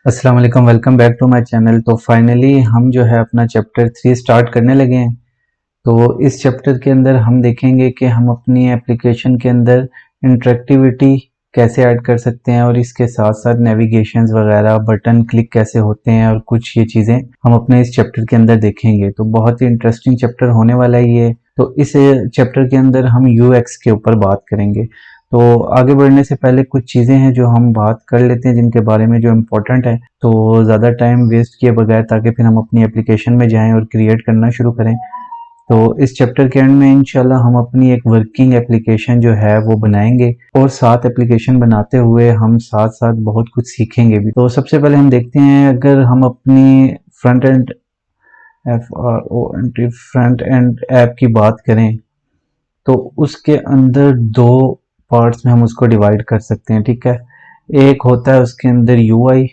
अस्सलाम वालेकुम, welcome back to my channel. तो फाइनली हम जो है अपना चैप्टर 3 स्टार्ट करने लगे हैं। तो इस चैप्टर के अंदर हम देखेंगे कि हम अपनी एप्लीकेशन के अंदर इंटरेक्टिविटी कैसे ऐड कर सकते हैं और इसके साथ साथ नेविगेशंस वगैरह बटन क्लिक कैसे होते हैं और कुछ ये चीज़ें हम अपने इस चैप्टर के अंदर देखेंगे। तो बहुत ही इंटरेस्टिंग चैप्टर होने वाला है ये। तो इस चैप्टर के अंदर हम यूएक्स के ऊपर बात करेंगे। तो आगे बढ़ने से पहले कुछ चीज़ें हैं जो हम बात कर लेते हैं जिनके बारे में जो इम्पोर्टेंट है। तो ज़्यादा टाइम वेस्ट किए बगैर ताकि फिर हम अपनी एप्लीकेशन में जाएं और क्रिएट करना शुरू करें। तो इस चैप्टर के एंड में इंशाल्लाह हम अपनी एक वर्किंग एप्लीकेशन जो है वो बनाएंगे और साथ एप्लीकेशन बनाते हुए हम साथ साथ बहुत कुछ सीखेंगे भी। तो सबसे पहले हम देखते हैं, अगर हम अपनी front end front end app की बात करें तो उसके अंदर दो पार्ट्स में हम उसको डिवाइड कर सकते हैं। ठीक है, एक होता है उसके अंदर यूआई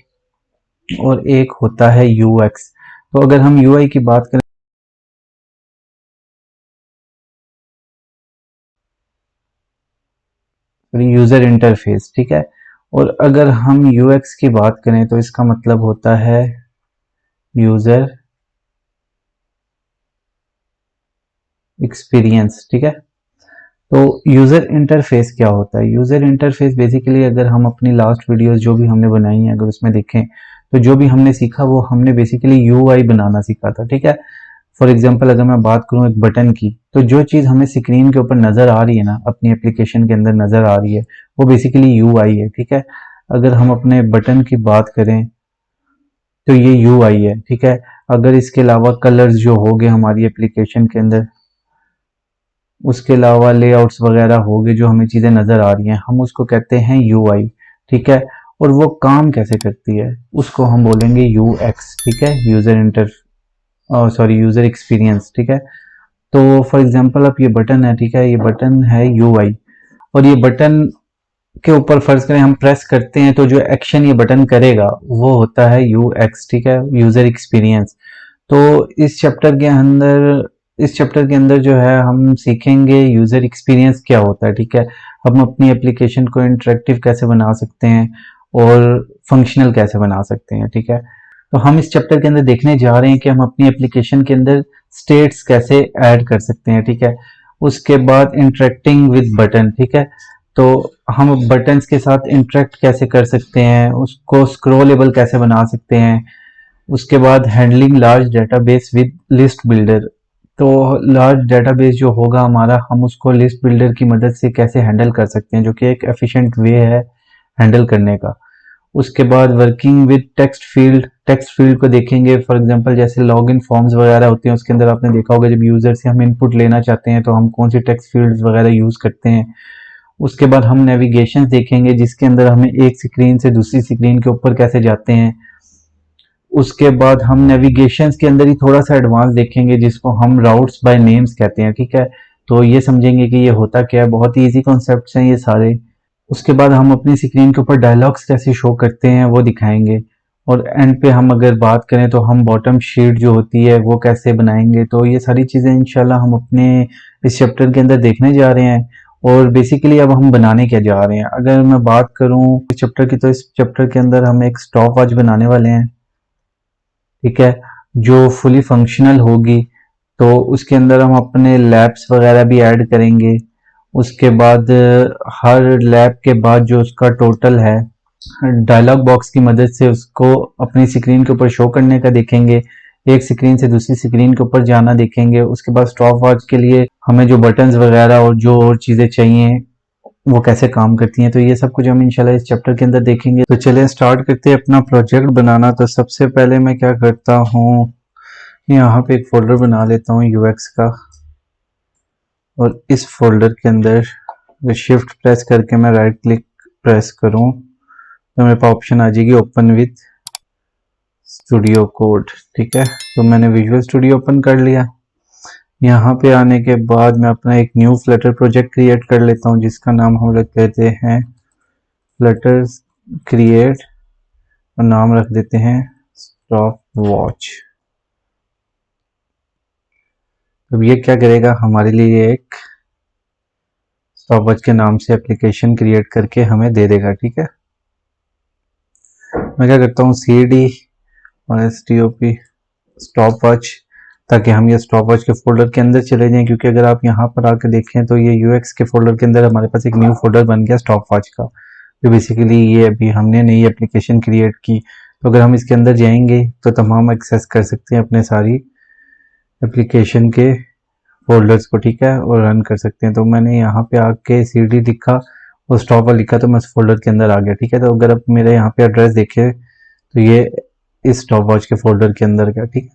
और एक होता है यूएक्स। तो अगर हम यूआई की बात करें, यूजर इंटरफेस, ठीक है, और अगर हम यूएक्स की बात करें तो इसका मतलब होता है यूजर एक्सपीरियंस। ठीक है, तो यूजर इंटरफेस क्या होता है? यूजर इंटरफेस बेसिकली अगर हम अपनी लास्ट वीडियोस जो भी हमने बनाई हैं अगर उसमें देखें तो जो भी हमने सीखा वो हमने बेसिकली यूआई बनाना सीखा था। ठीक है, फॉर एग्जांपल अगर मैं बात करूं एक बटन की, तो जो चीज़ हमें स्क्रीन के ऊपर नज़र आ रही है ना, अपनी एप्लीकेशन के अंदर नज़र आ रही है, वो बेसिकली यूआई है। ठीक है, अगर हम अपने बटन की बात करें तो ये यूआई है। ठीक है, अगर इसके अलावा कलर्स जो हो गए हमारी एप्लीकेशन के अंदर, उसके अलावा लेआउट्स वगैरह हो गए, जो हमें चीज़ें नज़र आ रही हैं, हम उसको कहते हैं यूआई। ठीक है, और वो काम कैसे करती है उसको हम बोलेंगे यूएक्स। ठीक है, user inter sorry user experience. ठीक है, तो फॉर एग्जांपल अब ये बटन है, ठीक है, ये बटन है यूआई और ये बटन के ऊपर फर्ज करें हम प्रेस करते हैं तो जो एक्शन ये बटन करेगा वो होता है यूएक्स। ठीक है, यूजर एक्सपीरियंस। तो इस चैप्टर के अंदर जो है हम सीखेंगे यूजर एक्सपीरियंस क्या होता है। ठीक है, हम अपनी एप्लीकेशन को इंटरेक्टिव कैसे बना सकते हैं और फंक्शनल कैसे बना सकते हैं। ठीक है, तो हम इस चैप्टर के अंदर देखने जा रहे हैं कि हम अपनी एप्लीकेशन के अंदर स्टेट्स कैसे ऐड कर सकते हैं। ठीक है, उसके बाद इंटरेक्टिंग विद बटन। ठीक है, तो हम बटन्स के साथ इंटरेक्ट कैसे कर सकते हैं, उसको स्क्रोलेबल कैसे बना सकते हैं। उसके बाद handling large database with list builder. तो लार्ज डेटाबेस जो होगा हमारा, हम उसको लिस्ट बिल्डर की मदद से कैसे हैंडल कर सकते हैं, जो कि एक एफिशिएंट वे है हैंडल करने का। उसके बाद वर्किंग विद टेक्स्ट फील्ड को देखेंगे। फॉर एग्जांपल जैसे लॉगिन फॉर्म्स वगैरह होते हैं, उसके अंदर आपने देखा होगा जब यूजर से हम इनपुट लेना चाहते हैं तो हम कौन सी टेक्स्ट फील्ड्स वगैरह यूज करते हैं। उसके बाद हम नेविगेशन देखेंगे जिसके अंदर हमें एक स्क्रीन से दूसरी स्क्रीन के ऊपर कैसे जाते हैं। उसके बाद हम नेविगेशन के अंदर ही थोड़ा सा एडवांस देखेंगे जिसको हम राउट्स बाय नेम्स कहते हैं। ठीक है, तो ये समझेंगे कि ये होता क्या है। बहुत ही इजी कॉन्सेप्ट्स हैं ये सारे। उसके बाद हम अपनी स्क्रीन के ऊपर डायलॉग्स कैसे शो करते हैं वो दिखाएंगे। और एंड पे हम अगर बात करें तो हम बॉटम शीट जो होती है वो कैसे बनाएंगे। तो ये सारी चीज़ें इंशाल्लाह हम अपने इस चैप्टर के अंदर देखने जा रहे हैं। और बेसिकली अब हम बनाने क्या जा रहे हैं, अगर मैं बात करूं इस चैप्टर की, तो इस चैप्टर के अंदर हम एक स्टॉप वॉच बनाने वाले हैं। ठीक है, जो फुली फंक्शनल होगी। तो उसके अंदर हम अपने लैब्स वगैरह भी ऐड करेंगे। उसके बाद हर लैब के बाद जो उसका टोटल है, डायलॉग बॉक्स की मदद से उसको अपनी स्क्रीन के ऊपर शो करने का देखेंगे। एक स्क्रीन से दूसरी स्क्रीन के ऊपर जाना देखेंगे। उसके बाद स्टॉप वॉच के लिए हमें जो बटन्स वगैरह और जो और चीज़ें चाहिए वो कैसे काम करती हैं। तो ये सब कुछ हम इंशाल्लाह इस चैप्टर के अंदर देखेंगे। तो चलिए स्टार्ट करते हैं अपना प्रोजेक्ट बनाना। तो सबसे पहले मैं क्या करता हूँ, यहाँ पे एक फोल्डर बना लेता हूँ यूएक्स का, और इस फोल्डर के अंदर शिफ्ट प्रेस करके मैं राइट क्लिक प्रेस करूँ तो मेरे पास ऑप्शन आ जाएगी ओपन विथ स्टूडियो कोड। ठीक है, तो मैंने विजुअल स्टूडियो ओपन कर लिया। यहाँ पे आने के बाद मैं अपना एक न्यू फ्लटर प्रोजेक्ट क्रिएट कर लेता हूँ जिसका नाम हम लोग कहते हैं फ्लटर क्रिएट, और नाम रख देते हैं स्टॉप वॉच। अब ये क्या करेगा, हमारे लिए एक स्टॉप वॉच के नाम से एप्लीकेशन क्रिएट करके हमें दे देगा। ठीक है, मैं क्या करता हूँ CD और STOP स्टॉप वॉच, ताकि हम ये स्टॉप वॉच के फोल्डर के अंदर चले जाएं, क्योंकि अगर आप यहाँ पर आकर देखें तो ये UX के फोल्डर के अंदर हमारे पास एक न्यू फोल्डर बन गया स्टॉप वॉच का, तो बेसिकली ये अभी हमने नई एप्लीकेशन क्रिएट की। तो अगर हम इसके अंदर जाएंगे तो तमाम एक्सेस कर सकते हैं अपने सारी एप्लीकेशन के फोल्डर्स को, ठीक है, और रन कर सकते हैं। तो मैंने यहाँ पे आके CD लिखा और स्टॉप लिखा तो मैं उस फोल्डर के अंदर आ गया, ठीक है। तो अगर आप मेरे यहाँ पे एड्रेस देखें तो ये इस स्टॉप वॉच के फोल्डर के अंदर का, ठीक है।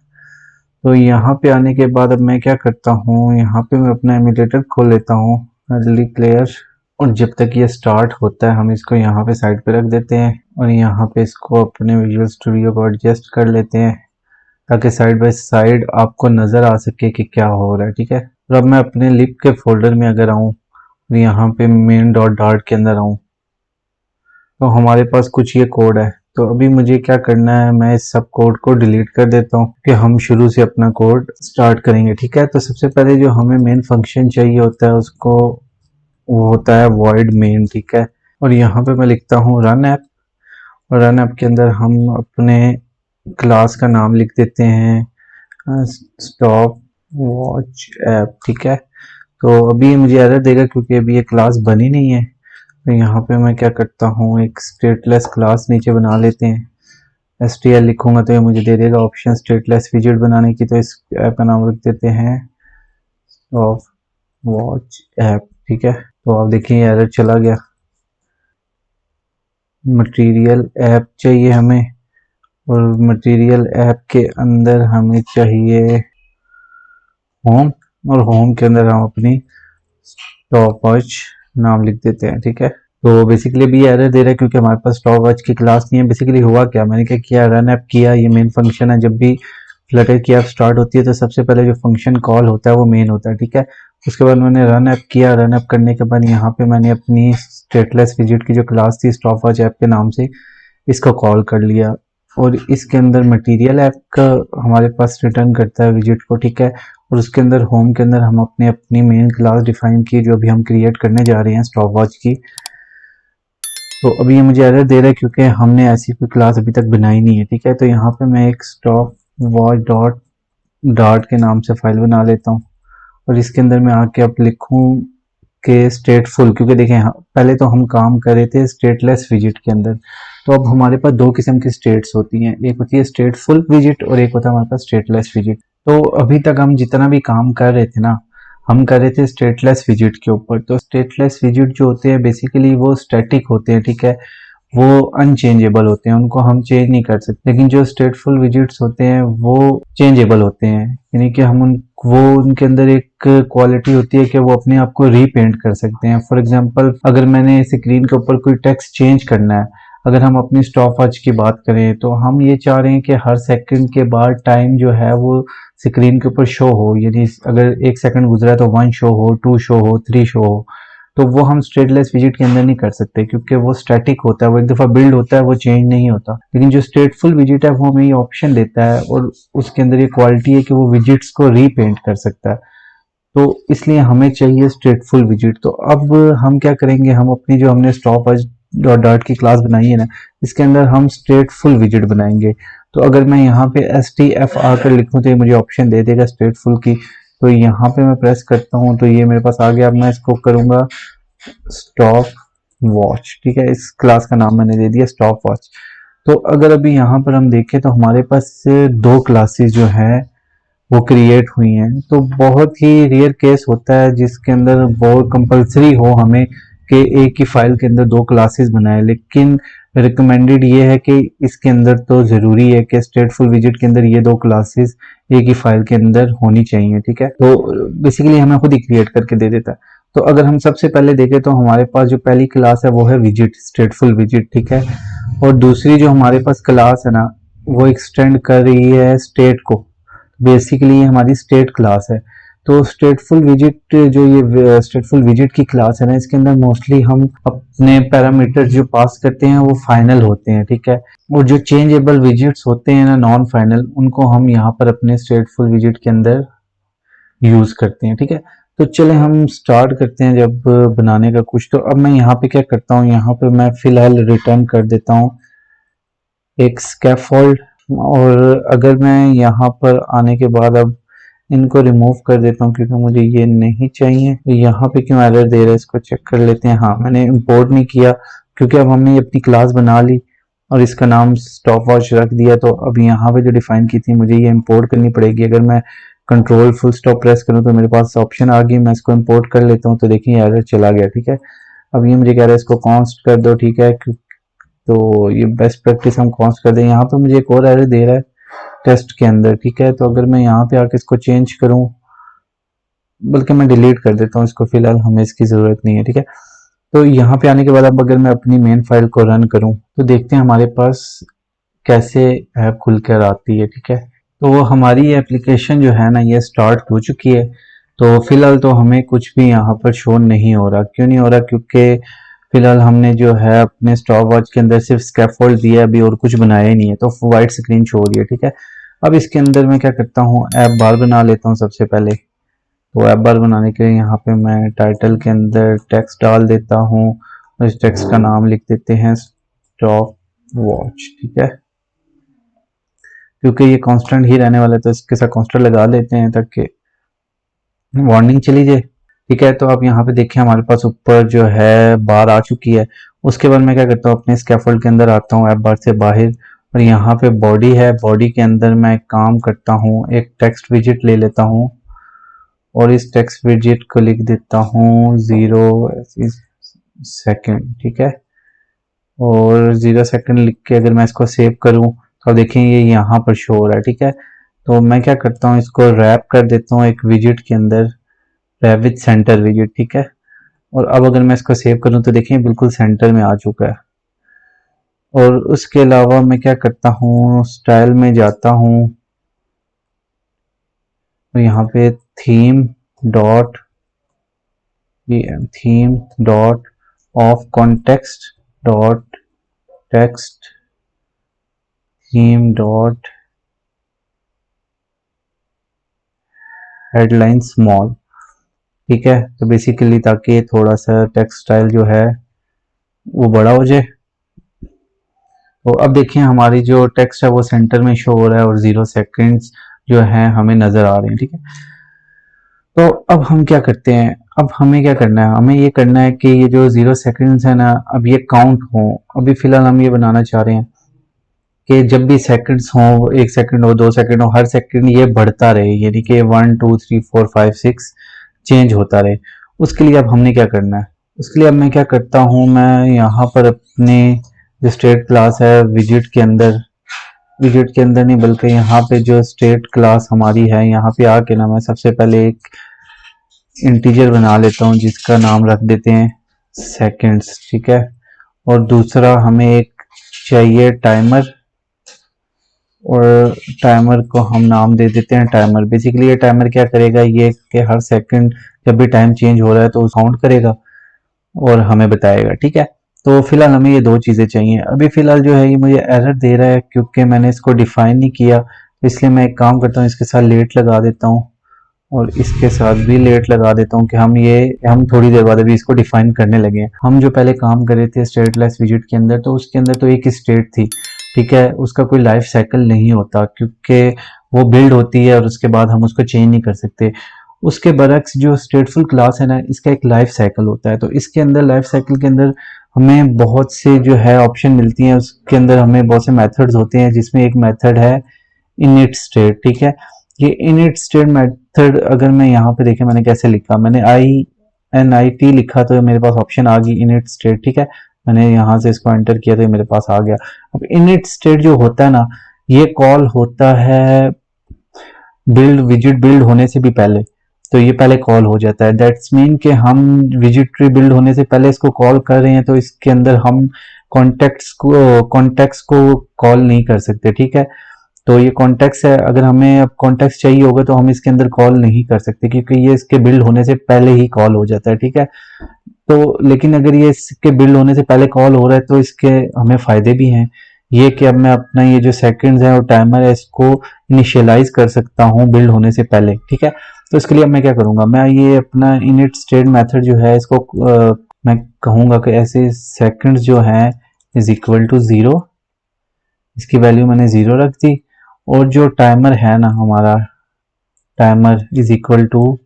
तो यहाँ पे आने के बाद अब मैं क्या करता हूँ, यहाँ पे मैं अपना एमुलेटर खोल लेता हूँ अर्ली प्लेयर, और जब तक ये स्टार्ट होता है हम इसको यहाँ पे साइड पे रख देते हैं और यहाँ पे इसको अपने विजुअल स्टूडियो को एडजस्ट कर लेते हैं ताकि साइड बाय साइड आपको नज़र आ सके कि क्या हो रहा है, ठीक है। और अब मैं अपने लिप के फोल्डर में अगर आऊँ और यहाँ पे मेन डॉट डार्ट के अंदर आऊँ तो हमारे पास कुछ ये कोड है। तो अभी मुझे क्या करना है, मैं इस सब कोड को डिलीट कर देता हूँ कि हम शुरू से अपना कोड स्टार्ट करेंगे, ठीक है। तो सबसे पहले जो हमें मेन फंक्शन चाहिए होता है उसको वो होता है void main, ठीक है। और यहाँ पे मैं लिखता हूँ रन ऐप, और रन ऐप के अंदर हम अपने क्लास का नाम लिख देते हैं स्टॉप वॉच ऐप, ठीक है। तो अभी मुझे एरर देगा क्योंकि अभी ये क्लास बनी नहीं है। तो यहाँ पे मैं क्या करता हूँ, एक स्टेटलेस क्लास नीचे बना लेते हैं। STL लिखूंगा तो ये मुझे दे देगा ऑप्शन स्टेटलेस विजेट बनाने की। तो इस ऐप का नाम रख देते हैं ऑफ वॉच ऐप, ठीक है। तो आप देखिए एरर चला गया। मटेरियल ऐप चाहिए हमें, और मटेरियल ऐप के अंदर हमें चाहिए होम, और होम के अंदर हम अपनी स्टॉप वॉच नाम लिख देते हैं, ठीक है। तो बेसिकली अभी एरर दे रहा है क्योंकि हमारे पास स्टॉप वॉच की क्लास नहीं है। बेसिकली हुआ क्या, मैंने क्या किया, रन ऐप किया, ये मेन फंक्शन है। जब भी फ्लटर की ऐप स्टार्ट होती है तो सबसे पहले जो फंक्शन कॉल होता है वो मेन होता है, ठीक है। उसके बाद मैंने रन ऐप किया, रन ऐप करने के बाद यहाँ पे मैंने अपनी स्टेटलेस विजिट की जो क्लास थी स्टॉप वॉच ऐप के नाम से इसको कॉल कर लिया, और इसके अंदर मटेरियल ऐप का हमारे पास रिटर्न करता है विजिट को, ठीक है। और उसके अंदर होम के अंदर हम अपनी मेन क्लास डिफाइन की जो अभी हम क्रिएट करने जा रहे हैं स्टॉप वॉच की। तो अभी ये मुझे एरर दे रहा है क्योंकि हमने ऐसी कोई क्लास अभी तक बनाई नहीं है, ठीक है। तो यहाँ पे मैं एक स्टॉप वॉच डॉट डार्ट के नाम से फाइल बना लेता हूँ, और इसके अंदर मैं आके अब लिखूँ कि स्टेटफुल, क्योंकि देखें पहले तो हम काम कर रहे थे स्टेटलेस विजिट के अंदर। तो अब हमारे पास दो किस्म की स्टेट्स होती हैं, एक होती है स्टेटफुल विजिट और एक होता है हमारे पास स्टेटलेस विजिट। तो अभी तक हम जितना भी काम कर रहे थे ना, हम कर रहे थे स्टेटलेस विजिट के ऊपर। तो स्टेटलेस विजिट जो होते हैं बेसिकली वो स्टैटिक होते हैं, ठीक है, वो अनचेंजेबल होते हैं, उनको हम चेंज नहीं कर सकते। लेकिन जो स्टेटफुल विजिट्स होते हैं वो चेंजेबल होते हैं, यानी कि हम वो उनके अंदर एक क्वालिटी होती है कि वो अपने आप को रीपेंट कर सकते हैं। फॉर एग्जांपल अगर मैंने स्क्रीन के ऊपर कोई टेक्स्ट चेंज करना है, अगर हम अपनी स्टॉप वॉच की बात करें तो हम ये चाह रहे हैं कि हर सेकंड के बाद टाइम जो है वो स्क्रीन के ऊपर शो हो, यानी अगर 1 सेकंड गुजरा है तो 1 शो हो, 2 शो हो, 3 शो हो। तो वो हम स्टेटलेस विजिट के अंदर नहीं कर सकते क्योंकि वो स्टैटिक होता है, वो एक दफ़ा बिल्ड होता है, वो चेंज नहीं होता। लेकिन जो स्टेटफुल विजिट है वो हमें ये ऑप्शन देता है, और उसके अंदर ये क्वालिटी है कि वो विजिट्स को रीपेंट कर सकता है। तो इसलिए हमें चाहिए स्टेटफुल विजिट। तो अब हम क्या करेंगे, हम अपनी जो हमने स्टॉप वॉच डॉट डार्ट की क्लास बनाई है ना, इसके अंदर हम स्टेटफुल विजिट बनाएंगे। तो अगर मैं यहाँ पे STFR कर लिखूँ तो ये मुझे ऑप्शन दे देगा स्टेटफुल की। तो यहाँ पे मैं प्रेस करता हूँ तो ये मेरे पास आ गया। अब मैं इसको करूँगा स्टॉप वॉच, ठीक है, इस क्लास का नाम मैंने दे दिया स्टॉप वॉच। तो अगर अभी यहाँ पर हम देखें तो हमारे पास दो क्लासेस जो है वो क्रिएट हुई हैं। तो बहुत ही रेयर केस होता है जिसके अंदर वो कंपलसरी हो हमें कि एक ही फाइल के अंदर दो क्लासेस बनाए, लेकिन रिकमेंडेड ये है कि इसके अंदर तो ज़रूरी है कि स्टेटफुल विजिट के अंदर ये दो क्लासेस एक ही फाइल के अंदर होनी चाहिए, ठीक है। तो बेसिकली हमें खुद ही क्रिएट करके दे देता है। तो अगर हम सबसे पहले देखें तो हमारे पास जो पहली क्लास है वो है विजिट, स्टेटफुल विजिट, ठीक है। और दूसरी जो हमारे पास क्लास है ना वो एक्सटेंड कर रही है स्टेट को, बेसिकली ये हमारी स्टेट क्लास है। तो स्टेटफुल विजिट जो ये स्टेटफुल विजिट की क्लास है ना, इसके अंदर मोस्टली हम अपने पैरामीटर जो पास करते हैं वो फाइनल होते हैं, ठीक है। और जो चेंजेबल विजिट्स होते हैं ना नॉन फाइनल, उनको हम यहाँ पर अपने स्टेटफुल विजिट के अंदर यूज करते हैं, ठीक है। तो चले हम स्टार्ट करते हैं जब बनाने का कुछ। तो अब मैं यहाँ पे क्या करता हूँ, यहाँ पे मैं फिलहाल रिटर्न कर देता हूँ एक स्कैफोल्ड, और अगर मैं यहाँ पर आने के बाद अब इनको रिमूव कर देता हूँ क्योंकि मुझे ये नहीं चाहिए। तो यहाँ पे क्यों एरर दे रहा है इसको चेक कर लेते हैं। हाँ, मैंने इंपोर्ट नहीं किया क्योंकि अब हमने अपनी क्लास बना ली और इसका नाम स्टॉप वॉच रख दिया, तो अब यहाँ पे जो डिफाइन की थी मुझे ये इंपोर्ट करनी पड़ेगी। अगर मैं कंट्रोल फुल स्टॉप प्रेस करूँ तो मेरे पास ऑप्शन आ गई, मैं इसको इंपोर्ट कर लेता हूँ तो देखिए एरर चला गया। ठीक है, अब ये मुझे कह रहा है इसको कॉन्स्ट कर दो। ठीक है, तो ये बेस्ट प्रैक्टिस हम कॉन्स्ट कर दें। यहाँ पे मुझे एक और एरर दे रहा है टेस्ट के अंदर। ठीक है, तो अगर मैं यहाँ पे आके इसको चेंज करूँ, बल्कि मैं डिलीट कर देता हूँ इसको, फिलहाल हमें इसकी ज़रूरत नहीं है। ठीक है, तो यहाँ पे आने के बाद अब अगर मैं अपनी मेन फाइल को रन करूँ तो देखते हैं हमारे पास कैसे ऐप खुल कर आती है। ठीक है, तो हमारी एप्लीकेशन जो है ना ये स्टार्ट हो चुकी है। तो फिलहाल तो हमें कुछ भी यहाँ पर शो नहीं हो रहा। क्यों नहीं हो रहा? क्योंकि फिलहाल हमने जो है अपने स्टॉप वॉच के अंदर सिर्फ स्कैफोल्ड दिया, अभी और कुछ बनाया ही नहीं है, तो वाइट स्क्रीन शो हो रही है। ठीक है, अब इसके अंदर मैं क्या करता हूँ, ऐप बार बना लेता हूँ सबसे पहले। तो ऐप बार बनाने के लिए यहाँ पे मैं टाइटल के अंदर टेक्स्ट डाल देता हूँ और इस टेक्स्ट का नाम लिख देते हैं स्टॉप वॉच। ठीक है, क्योंकि ये कांस्टेंट ही रहने वाला है तो इसके साथ कांस्टेंट लगा देते हैं ताकि वार्निंग चली जाए। ठीक है, तो आप यहाँ पे देखें हमारे पास ऊपर जो है बार आ चुकी है। उसके बाद मैं क्या करता हूँ, अपने स्कैफोल्ड के अंदर आता हूँ ऐप बार से बाहर, और यहाँ पे बॉडी है, बॉडी के अंदर मैं एक काम करता हूँ, एक टेक्स्ट विजिट ले लेता हूँ और इस टेक्स्ट विजिट को लिख देता हूँ 0 सेकेंड। ठीक है, और 0 सेकेंड लिख के अगर मैं इसको सेव करूँ तो देखें ये यहाँ पर शो हो रहा है। ठीक है, तो मैं क्या करता हूँ, इसको रैप कर देता हूँ एक विजिट के अंदर, रैप विद सेंटर विजिट। ठीक है, और अब अगर मैं इसको सेव करूँ तो देखिए बिल्कुल सेंटर में आ चुका है। और उसके अलावा मैं क्या करता हूँ, स्टाइल में जाता हूँ और यहाँ पे theme dot of context dot text theme dot headline small. ठीक है, तो बेसिकली ताकि थोड़ा सा टेक्स्ट स्टाइल जो है वो बड़ा हो जाए। तो अब देखिए हमारी जो टेक्स्ट है वो सेंटर में शो हो रहा है और 0 सेकेंड्स जो है हमें नजर आ रहे हैं। ठीक है, तो अब हम क्या करते हैं, अब हमें क्या करना है, हमें ये करना है कि ये जो 0 सेकेंड्स है ना अब ये काउंट हो। अभी फिलहाल हम ये बनाना चाह रहे हैं कि जब भी सेकंड्स हो, 1 सेकंड हो, 2 सेकंड हो, हर सेकंड ये बढ़ता रहे, यानी कि 1 2 3 4 5 6 चेंज होता रहे। उसके लिए अब हमने क्या करना है, उसके लिए अब मैं क्या करता हूँ, मैं यहाँ पर अपने जो स्टेट क्लास है विजिट के अंदर, विजिट के अंदर नहीं बल्कि यहाँ पे जो स्टेट क्लास हमारी है यहाँ पे आके ना मैं सबसे पहले एक इंटीजर बना लेता हूँ जिसका नाम रख देते हैं सेकंड्स। ठीक है, और दूसरा हमें एक चाहिए टाइमर, और टाइमर को हम नाम दे देते हैं टाइमर। बेसिकली ये टाइमर क्या करेगा, ये कि हर सेकंड जब भी टाइम चेंज हो रहा है तो काउंट करेगा और हमें बताएगा। ठीक है, तो फिलहाल हमें ये दो चीज़ें चाहिए। अभी फिलहाल जो है ये मुझे एरर दे रहा है क्योंकि मैंने इसको डिफाइन नहीं किया, इसलिए मैं एक काम करता हूँ, इसके साथ लेट लगा देता हूँ और इसके साथ भी लेट लगा देता हूँ कि हम थोड़ी देर बाद अभी इसको डिफाइन करने लगे हैं। हम जो पहले काम कर रहे थे स्टेटलेस विजिट के अंदर, तो उसके अंदर तो एक ही स्टेट थी। ठीक है, उसका कोई लाइफ साइकिल नहीं होता क्योंकि वो बिल्ड होती है और उसके बाद हम उसको चेंज नहीं कर सकते। उसके बरक्स जो स्टेटफुल क्लास है ना इसका एक लाइफ साइकिल होता है, तो इसके अंदर लाइफ साइकिल के अंदर हमें बहुत से जो है ऑप्शन मिलती हैं। उसके अंदर हमें बहुत से मेथड्स होते हैं जिसमें एक मेथड है इनिट स्टेट। ठीक है, ये इनिट स्टेट मेथड अगर मैं यहाँ पे देखें मैंने कैसे लिखा, मैंने INIT लिखा तो मेरे पास ऑप्शन आ गई इनिट स्टेट। ठीक है, मैंने यहाँ से इसको एंटर किया तो ये मेरे पास आ गया। अब इनिट स्टेट जो होता है ना ये कॉल होता है बिल्ड विजिट बिल्ड होने से भी पहले, तो ये पहले कॉल हो जाता है। दैट्स मीन कि हम विजिट ट्री बिल्ड होने से पहले इसको कॉल कर रहे हैं, तो इसके अंदर हम कॉन्टेक्ट्स को कॉल नहीं कर सकते। ठीक है, तो ये कॉन्टेक्स्ट है, अगर हमें अब कॉन्टेक्स्ट चाहिए होगा तो हम इसके अंदर कॉल नहीं कर सकते क्योंकि ये इसके बिल्ड होने से पहले ही कॉल हो जाता है। ठीक है, तो लेकिन अगर ये इसके बिल्ड होने से पहले कॉल हो रहा है तो इसके हमें फायदे भी हैं, ये कि अब मैं अपना ये जो सेकंड्स है और टाइमर है इसको इनिशियलाइज कर सकता हूँ बिल्ड होने से पहले। ठीक है, तो इसके लिए अब मैं क्या करूंगा, मैं ये अपना इनिट स्टेट मेथड जो है इसको मैं कहूंगा कि ऐसे सेकंड्स जो है इज इक्वल टू 0 इसकी वैल्यू मैंने 0 रख दी, और जो टाइमर है ना हमारा, timer is equal to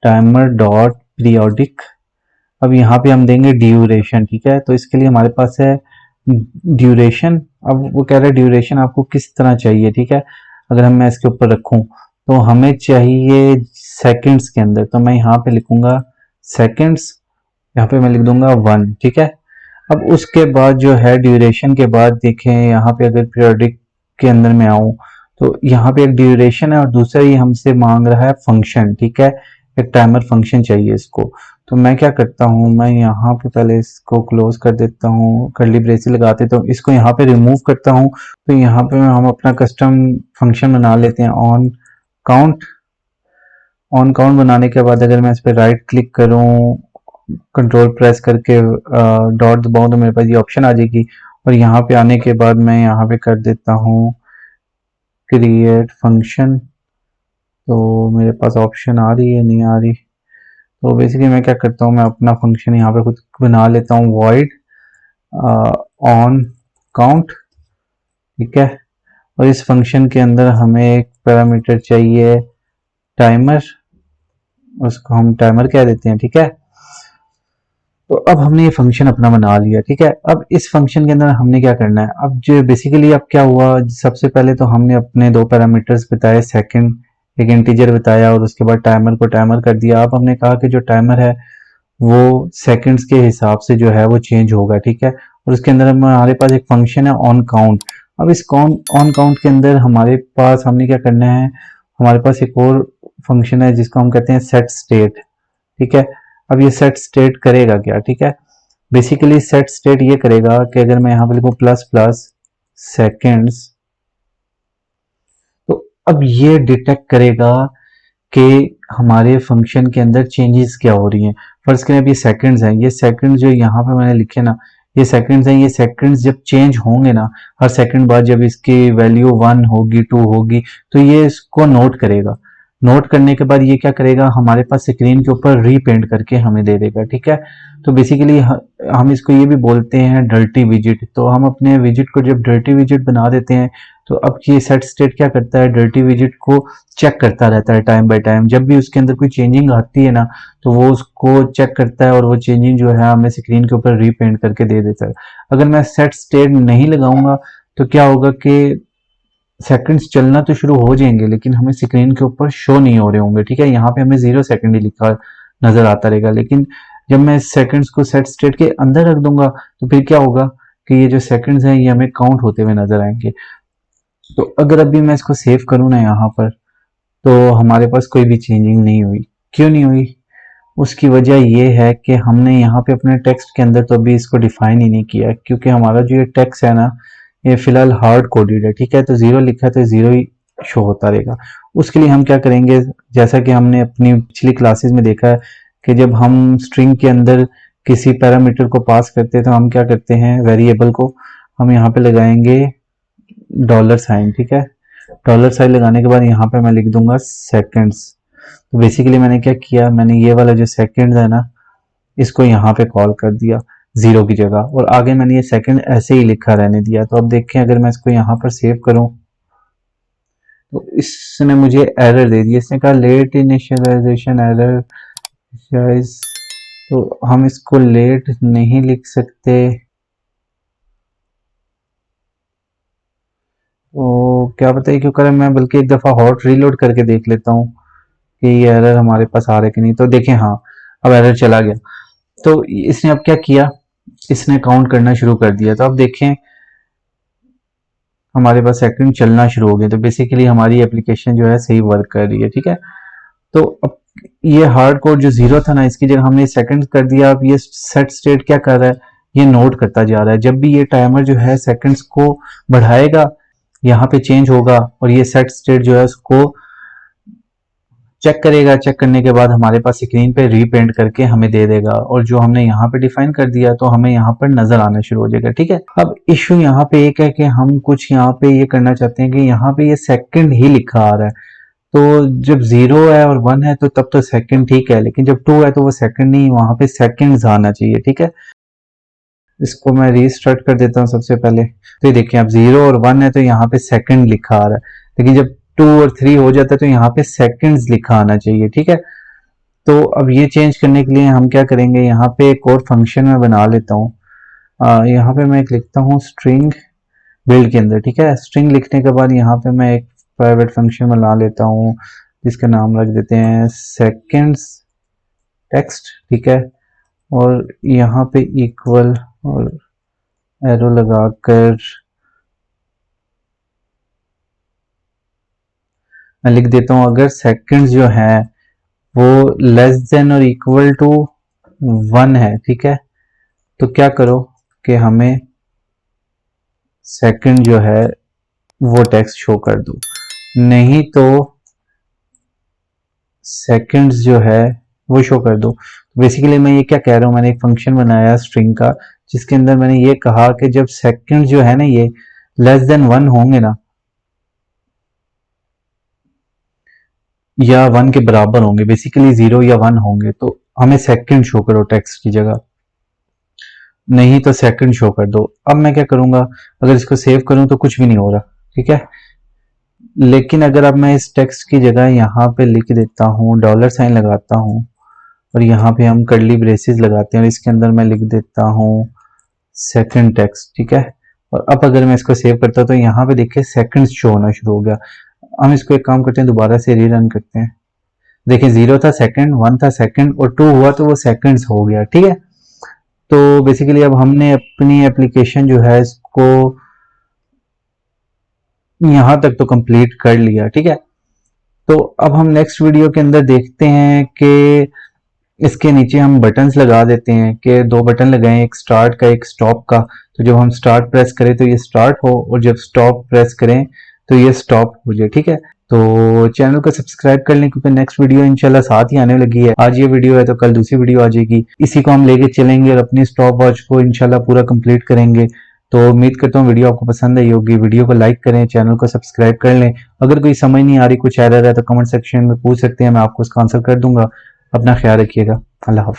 timer dot periodic. अब यहाँ पे हम देंगे ड्यूरेशन, ठीक है। तो इसके लिए हमारे पास है ड्यूरेशन। अब वो कह रहा है ड्यूरेशन आपको किस तरह चाहिए, ठीक है। अगर मैं इसके ऊपर रखूं तो हमें चाहिए सेकंड्स के अंदर, तो मैं यहाँ पे लिखूंगा सेकंड्स, यहाँ पे मैं लिख दूंगा 1, ठीक है। अब उसके बाद जो है ड्यूरेशन के बाद देखें यहाँ पे, अगर पीरियोडिक के अंदर में आऊं तो यहाँ पे एक ड्यूरेशन है और दूसरा ये हमसे मांग रहा है फंक्शन, ठीक है। एक टाइमर फंक्शन चाहिए इसको। तो मैं क्या करता हूँ, मैं यहाँ पे पहले इसको क्लोज कर देता हूँ, कर्ली ब्रेसेस लगाते, तो इसको यहाँ पे रिमूव करता हूँ। तो यहाँ पे हम अपना कस्टम फंक्शन बना लेते हैं ऑन काउंट। ऑन काउंट बनाने के बाद अगर मैं इस पर राइट क्लिक करूँ, कंट्रोल प्रेस करके डॉट दबाऊं, तो मेरे पास ये ऑप्शन आ जाएगी। और यहाँ पे आने के बाद मैं यहाँ पे कर देता हूँ क्रिएट फंक्शन। तो मेरे पास ऑप्शन आ रही है, नहीं आ रही। तो बेसिकली मैं क्या करता हूँ, मैं अपना फंक्शन यहाँ पे खुद बना लेता हूँ, वॉइड ऑन काउंट, ठीक है। और इस फंक्शन के अंदर हमें एक पैरामीटर चाहिए टाइमर, उसको हम टाइमर कह देते हैं, ठीक है। तो अब हमने ये फंक्शन अपना बना लिया, ठीक है। अब इस फंक्शन के अंदर हमने क्या करना है, अब जो बेसिकली अब क्या हुआ, सबसे पहले तो हमने अपने दो पैरामीटर्स बताए, सेकंड एक इंटीजर बताया, और उसके बाद टाइमर को टाइमर कर दिया। अब हमने कहा कि जो टाइमर है वो सेकंड्स के हिसाब से जो है वो चेंज होगा, ठीक है। और उसके अंदर हमारे पास एक फंक्शन है ऑन काउंट। अब इस ऑन काउंट के अंदर हमारे पास हमने क्या करना है, हमारे पास एक और फंक्शन है जिसको हम कहते हैं सेट स्टेट, ठीक है। अब ये सेट स्टेट करेगा क्या, ठीक है। बेसिकली सेट स्टेट ये करेगा कि अगर मैं यहाँ पे लिखूँ प्लस प्लस सेकेंड्स, तो अब ये डिटेक्ट करेगा कि हमारे फंक्शन के अंदर चेंजेस क्या हो रही हैं। फर्स्ट करें, अब ये सेकंड्स हैं, ये सेकंड्स जो यहाँ पे मैंने लिखे ना, ये सेकंड्स हैं। ये सेकंड्स जब चेंज होंगे ना, हर सेकंड बाद जब इसकी वैल्यू 1 होगी 2 होगी, तो ये इसको नोट करेगा। नोट करने के बाद ये क्या करेगा, हमारे पास स्क्रीन के ऊपर रीपेंट करके हमें दे देगा, ठीक है। तो बेसिकली हम इसको ये भी बोलते हैं डर्टी विजिट। तो हम अपने विजिट को जब डर्टी विजिट बना देते हैं, तो अब ये सेट स्टेट क्या करता है, डर्टी विजिट को चेक करता रहता है टाइम बाय टाइम। जब भी उसके अंदर कोई चेंजिंग आती है ना, तो वो उसको चेक करता है और वो चेंजिंग जो है हमें स्क्रीन के ऊपर रीपेंट करके दे देता है। अगर मैं सेट स्टेट नहीं लगाऊंगा तो क्या होगा कि सेकंड्स चलना तो शुरू हो जाएंगे लेकिन हमें स्क्रीन के ऊपर शो नहीं हो रहे होंगे, ठीक है। यहाँ पे हमें 0 सेकंड ही लिखा नजर आता रहेगा। लेकिन जब मैं सेकंड्स को सेट स्टेट के अंदर रख दूंगा तो फिर क्या होगा कि ये जो सेकंड्स हैं ये हमें काउंट होते हुए नजर आएंगे। तो अगर अभी मैं इसको सेव करूँ ना यहाँ पर, तो हमारे पास कोई भी चेंजिंग नहीं हुई। क्यों नहीं हुई? उसकी वजह ये है कि हमने यहाँ पे अपने टेक्स्ट के अंदर तो अभी इसको डिफाइन ही नहीं किया, क्योंकि हमारा जो ये टेक्स्ट है ना, ये फिलहाल हार्ड कोडेड है, ठीक है। तो 0 लिखा है तो 0 ही शो होता रहेगा। उसके लिए हम क्या करेंगे, जैसा कि हमने अपनी पिछली क्लासेस में देखा है कि जब हम स्ट्रिंग के अंदर किसी पैरामीटर को पास करते हैं तो हम क्या करते हैं, वेरिएबल को हम यहाँ पे लगाएंगे डॉलर साइन, ठीक है। डॉलर साइन लगाने के बाद यहाँ पे मैं लिख दूंगा सेकंड्स। तो बेसिकली मैंने क्या किया, मैंने ये वाला जो सेकंड है ना, इसको यहाँ पे कॉल कर दिया 0 की जगह, और आगे मैंने ये सेकंड ऐसे ही लिखा रहने दिया। तो अब देखें, अगर मैं इसको यहाँ पर सेव करूँ तो इसने मुझे एरर दे दी। इसने कहा लेट इनिशियलाइजेशन एरर शायद, तो हम इसको लेट नहीं लिख सकते। तो क्या पता है क्यों करें, मैं बल्कि एक दफ़ा हॉट रीलोड करके देख लेता हूँ कि ये एरर हमारे पास आ रहा है कि नहीं। तो देखें, हाँ, अब एरर चला गया। तो इसने अब क्या किया, इसने काउंट करना शुरू कर दिया। तो अब देखें हमारे पास सेकंड चलना शुरू हो गया। तो बेसिकली हमारी एप्लीकेशन जो है सही वर्क कर रही है, ठीक है। तो अब ये हार्ड कोड जो 0 था ना, इसकी जगह हमने सेकंड कर दिया। अब ये सेट स्टेट क्या कर रहा है, ये नोट करता जा रहा है। जब भी ये टाइमर जो है सेकंड्स को बढ़ाएगा, यहाँ पे चेंज होगा और ये सेट स्टेट जो है उसको चेक करेगा। चेक करने के बाद हमारे पास स्क्रीन पे रीपेंट करके हमें दे देगा, और जो हमने यहाँ पे डिफाइन कर दिया तो हमें यहाँ पर नजर आना शुरू हो जाएगा, ठीक है। अब इश्यू यहाँ पे एक है कि हम कुछ यहाँ पे ये करना चाहते हैं कि यहाँ पे ये सेकंड ही लिखा आ रहा है। तो जब 0 है और 1 है तो तब तो सेकंड ठीक है, लेकिन जब 2 है तो वो सेकंड नहीं, वहां पे सेकंड्स आना चाहिए, ठीक है। इसको मैं रीस्टार्ट कर देता हूँ सबसे पहले। तो ये देखिए, अब 0 और 1 है तो यहाँ पे सेकंड लिखा आ रहा है, लेकिन जब 2 और 3 हो जाता है तो यहाँ पे सेकंड्स लिखा आना चाहिए, ठीक है। तो अब ये चेंज करने के लिए हम क्या करेंगे, यहाँ पे एक और फंक्शन मैं बना लेता हूँ। यहाँ पे मैं एक लिखता हूँ स्ट्रिंग बिल्ड के अंदर, ठीक है। स्ट्रिंग लिखने के बाद यहाँ पे मैं एक प्राइवेट फंक्शन बना लेता हूँ जिसका नाम रख देते हैं सेकंड्स टेक्स्ट, ठीक है। और यहाँ पे इक्वल और एरो लगाकर मैं लिख देता हूँ अगर सेकंड्स जो है वो लेस देन और इक्वल टू 1 है, ठीक है, तो क्या करो कि हमें सेकंड जो है वो टेक्स्ट शो कर दो, नहीं तो सेकंड्स जो है वो शो कर दो। बेसिकली मैं ये क्या कह रहा हूँ, मैंने एक फंक्शन बनाया स्ट्रिंग का जिसके अंदर मैंने ये कहा कि जब सेकंड्स जो है ना ये लेस देन 1 होंगे ना या 1 के बराबर होंगे, बेसिकली 0 या 1 होंगे, तो हमें सेकंड शो करो टेक्स्ट की जगह, नहीं तो सेकंड शो कर दो। अब मैं क्या करूंगा, अगर इसको सेव करूं तो कुछ भी नहीं हो रहा, ठीक है। लेकिन अगर अब मैं इस टेक्स्ट की जगह यहाँ पे लिख देता हूँ, डॉलर साइन लगाता हूँ और यहाँ पे हम कर्ली ब्रेसेस लगाते हैं और इसके अंदर मैं लिख देता हूँ सेकंड टेक्स्ट, ठीक है। और अब अगर मैं इसको सेव करता हूँ तो यहाँ पे देखिए सेकंड्स शो होना शुरू हो गया। हम इसको एक काम करते हैं, दोबारा से रीरन करते हैं। देखिए 0 था सेकंड, 1 था सेकंड और 2 हुआ तो वो सेकंड्स हो गया, ठीक है। तो बेसिकली अब हमने अपनी एप्लीकेशन जो है इसको यहां तक तो कंप्लीट कर लिया, ठीक है। तो अब हम नेक्स्ट वीडियो के अंदर देखते हैं कि इसके नीचे हम बटन्स लगा देते हैं कि 2 बटन लगाएं, एक स्टार्ट का एक स्टॉप का। तो जब हम स्टार्ट प्रेस करें तो ये स्टार्ट हो और जब स्टॉप प्रेस करें तो ये स्टॉप हो जाए, ठीक है। तो चैनल को सब्सक्राइब कर लें क्योंकि नेक्स्ट वीडियो इंशाल्लाह साथ ही आने लगी है। आज ये वीडियो है तो कल दूसरी वीडियो आ जाएगी, इसी को हम लेके चलेंगे और अपनी स्टॉप वॉच को इंशाल्लाह पूरा कंप्लीट करेंगे। तो उम्मीद करता हूँ वीडियो आपको पसंद आई होगी। वीडियो को लाइक करें, चैनल को सब्सक्राइब कर लें। अगर कोई समझ नहीं आ रही, कुछ एरर है तो कमेंट सेक्शन में पूछ सकते हैं, मैं आपको उसका आंसर कर दूंगा। अपना ख्याल रखिएगा। अल्लाह हाफ़िज़।